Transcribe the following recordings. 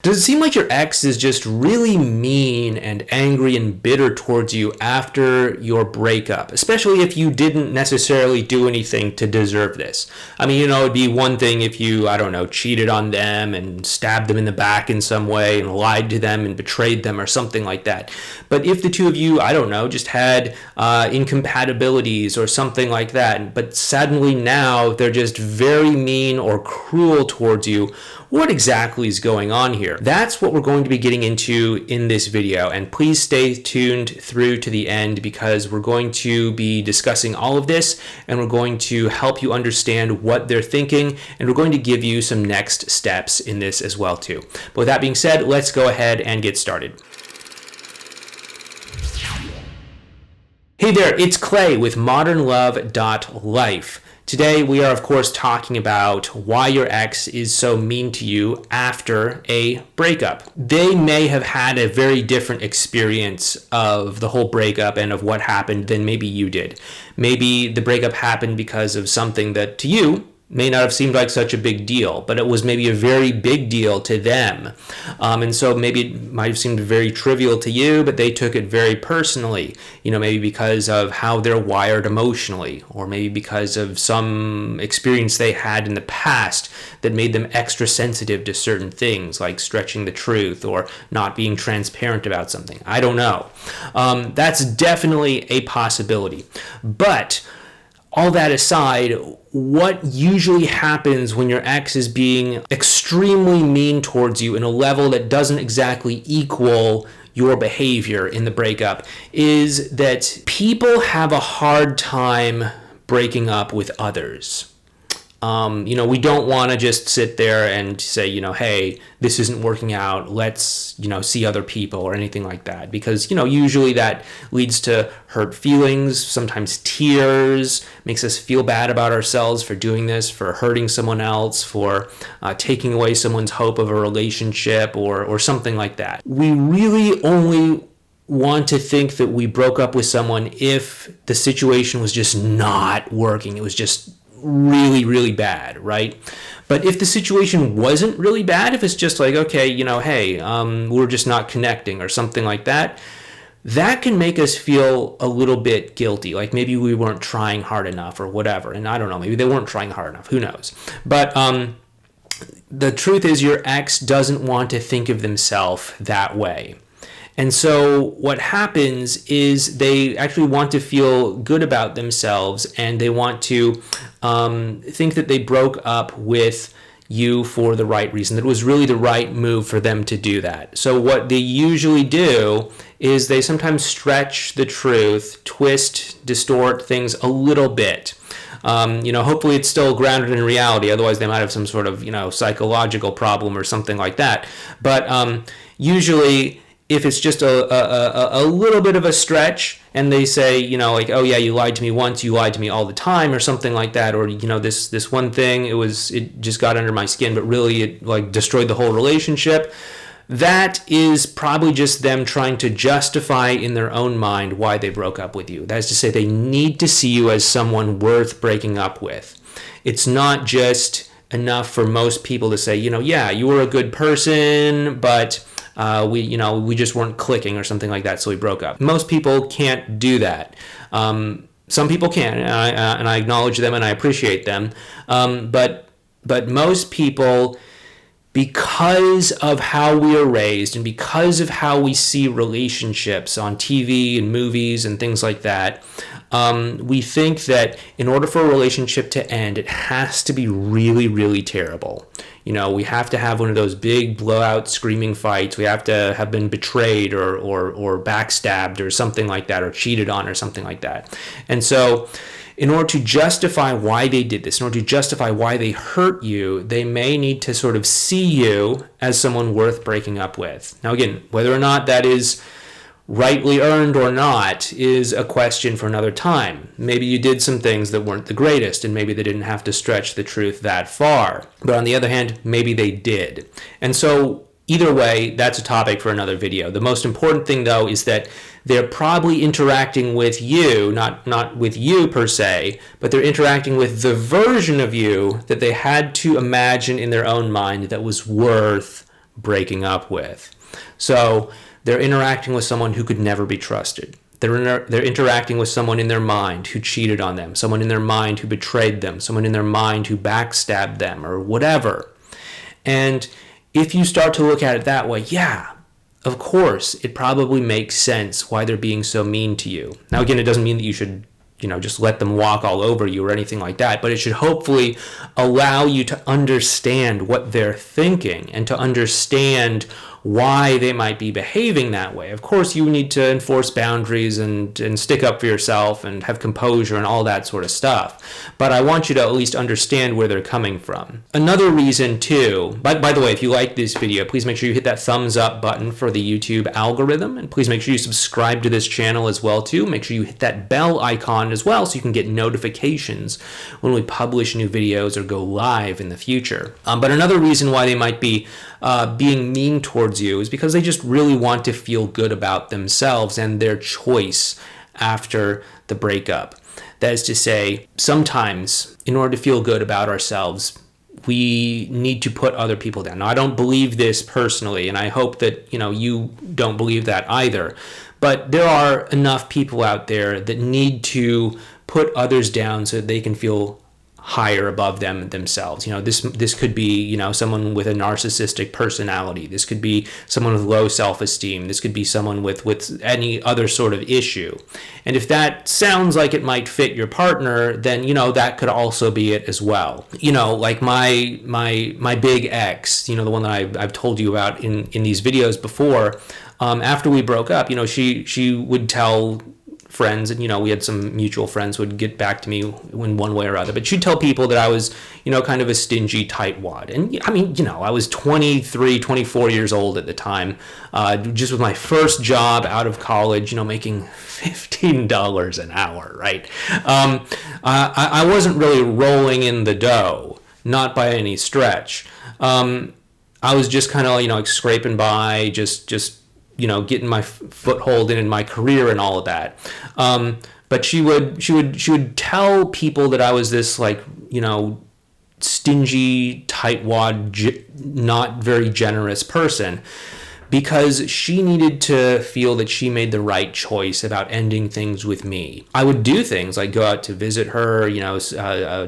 Does it seem like your ex is just really mean and angry and bitter towards you after your breakup, especially if you didn't necessarily do anything to deserve this? I mean, it'd be one thing if you, I don't know, cheated on them and stabbed them in the back in some way and lied to them and betrayed them or something like that. But if the two of you, I don't know, just had incompatibilities or something like that, but suddenly now they're just very mean or cruel towards you, what exactly is going on here? That's what we're going to be getting into in this video, and please stay tuned through to the end because we're going to be discussing all of this and we're going to help you understand what they're thinking, and we're going to give you some next steps in this as well too. But with that being said, let's go ahead and get started. Hey there, it's Clay with modernlove.life. Today, we are, of course, talking about why your ex is so mean to you after a breakup. They may have had a very different experience of the whole breakup and of what happened than maybe you did. Maybe the breakup happened because of something that to you may not have seemed like such a big deal, but it was maybe a very big deal to them. And so maybe it might have seemed very trivial to you, but they took it very personally, maybe because of how they're wired emotionally, or maybe because of some experience they had in the past that made them extra sensitive to certain things, like stretching the truth or not being transparent about something. I don't know. That's definitely a possibility. But all that aside, what usually happens when your ex is being extremely mean towards you in a level that doesn't exactly equal your behavior in the breakup is that people have a hard time breaking up with others. We don't want to just sit there and say, hey, this isn't working out. Let's, see other people or anything like that. Because, usually that leads to hurt feelings, sometimes tears, makes us feel bad about ourselves for doing this, for hurting someone else, for taking away someone's hope of a relationship or something like that. We really only want to think that we broke up with someone if the situation was just not working. It was just really, really bad, right? But if the situation wasn't really bad, if it's just like, okay, hey, we're just not connecting or something like that, that can make us feel a little bit guilty. Like maybe we weren't trying hard enough or whatever. And I don't know, maybe they weren't trying hard enough. Who knows? But the truth is your ex doesn't want to think of themselves that way. And so what happens is they actually want to feel good about themselves, and they want to think that they broke up with you for the right reason, that it was really the right move for them to do that. So what they usually do is they sometimes stretch the truth, twist, distort things a little bit. Hopefully it's still grounded in reality. Otherwise, they might have some sort of, psychological problem or something like that. But usually, if it's just a little bit of a stretch and they say, like, oh yeah, you lied to me once, you lied to me all the time or something like that, or, this one thing, it just got under my skin, but really it like destroyed the whole relationship. That is probably just them trying to justify in their own mind why they broke up with you. That is to say, they need to see you as someone worth breaking up with. It's not just enough for most people to say, yeah, you were a good person, but we just weren't clicking or something like that, so we broke up. Most people can't do that. Some people can, and I acknowledge them and I appreciate them. But most people, because of how we are raised and because of how we see relationships on TV and movies and things like that, we think that in order for a relationship to end, it has to be really, really terrible. We have to have one of those big blowout screaming fights. We have to have been betrayed or backstabbed or something like that, or cheated on or something like that. And so in order to justify why they did this, in order to justify why they hurt you, they may need to sort of see you as someone worth breaking up with. Now, again, whether or not that is rightly earned or not is a question for another time. Maybe you did some things that weren't the greatest, and maybe they didn't have to stretch the truth that far. But on the other hand, maybe they did. And so either way, that's a topic for another video. The most important thing, though, is that they're probably interacting with you, not with you per se, but they're interacting with the version of you that they had to imagine in their own mind that was worth breaking up with. So they're interacting with someone who could never be trusted. They're interacting with someone in their mind who cheated on them, someone in their mind who betrayed them, someone in their mind who backstabbed them, or whatever. And if you start to look at it that way, yeah, of course, it probably makes sense why they're being so mean to you. Now, again, it doesn't mean that you should, just let them walk all over you or anything like that, but it should hopefully allow you to understand what they're thinking and to understand why they might be behaving that way. Of course, you need to enforce boundaries and stick up for yourself and have composure and all that sort of stuff. But I want you to at least understand where they're coming from. Another reason too, by the way, if you like this video, please make sure you hit that thumbs up button for the YouTube algorithm, and please make sure you subscribe to this channel as well too. Make sure you hit that bell icon as well so you can get notifications when we publish new videos or go live in the future. But another reason why they might be being mean towards you is because they just really want to feel good about themselves and their choice after the breakup. That is to say, sometimes in order to feel good about ourselves, we need to put other people down. Now, I don't believe this personally, and I hope that you don't believe that either. But there are enough people out there that need to put others down so that they can feel higher above themselves. This could be, someone with a narcissistic personality. This could be someone with low self-esteem. This could be someone with any other sort of issue. And if that sounds like it might fit your partner, then, that could also be it as well. Like my big ex, the one that I've told you about in these videos before, after we broke up, she would tell friends, and we had some mutual friends who would get back to me in one way or other, but she'd tell people that I was kind of a stingy tightwad. And I mean, I was 23, 24 years old at the time, just with my first job out of college, making $15 an hour, right? I wasn't really rolling in the dough, not by any stretch. I was just kind of like scraping by, just getting my foothold in my career and all of that. But she would tell people that I was this stingy, tightwad, not very generous person, because she needed to feel that she made the right choice about ending things with me. I would do things like go out to visit her,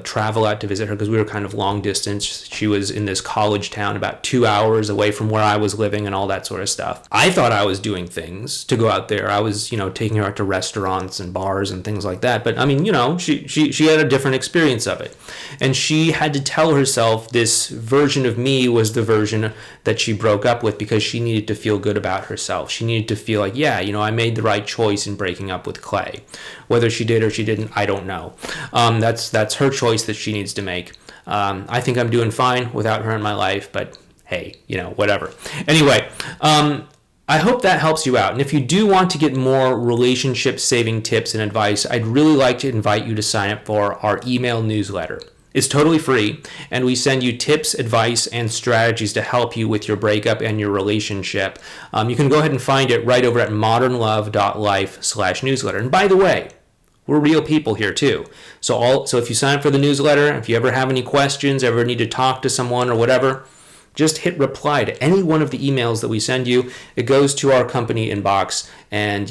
travel out to visit her, because we were kind of long distance. She was in this college town about 2 hours away from where I was living and all that sort of stuff. I thought I was doing things to go out there. I was, taking her out to restaurants and bars and things like that. But I mean, she had a different experience of it. And she had to tell herself this version of me was the version that she broke up with, because she needed to feel good about herself. She needed to feel like, yeah, I made the right choice in breaking up with Clay. Whether she did or she didn't, I don't know. That's her choice that she needs to make. I think I'm doing fine without her in my life, but hey, whatever. Anyway, I hope that helps you out. And if you do want to get more relationship-saving tips and advice, I'd really like to invite you to sign up for our email newsletter. It's totally free, and we send you tips, advice, and strategies to help you with your breakup and your relationship. You can go ahead and find it right over at modernlove.life/newsletter. And by the way, we're real people here too. So if you sign up for the newsletter, if you ever have any questions, ever need to talk to someone or whatever, just hit reply to any one of the emails that we send you. It goes to our company inbox, and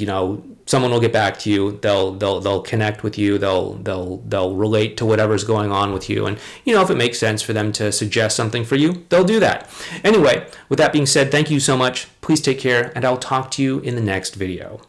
someone will get back to you. They'll connect with you. They'll relate to whatever's going on with you, and if it makes sense for them to suggest something for you, they'll do that. Anyway, with that being said, thank you so much. Please take care, and I'll talk to you in the next video.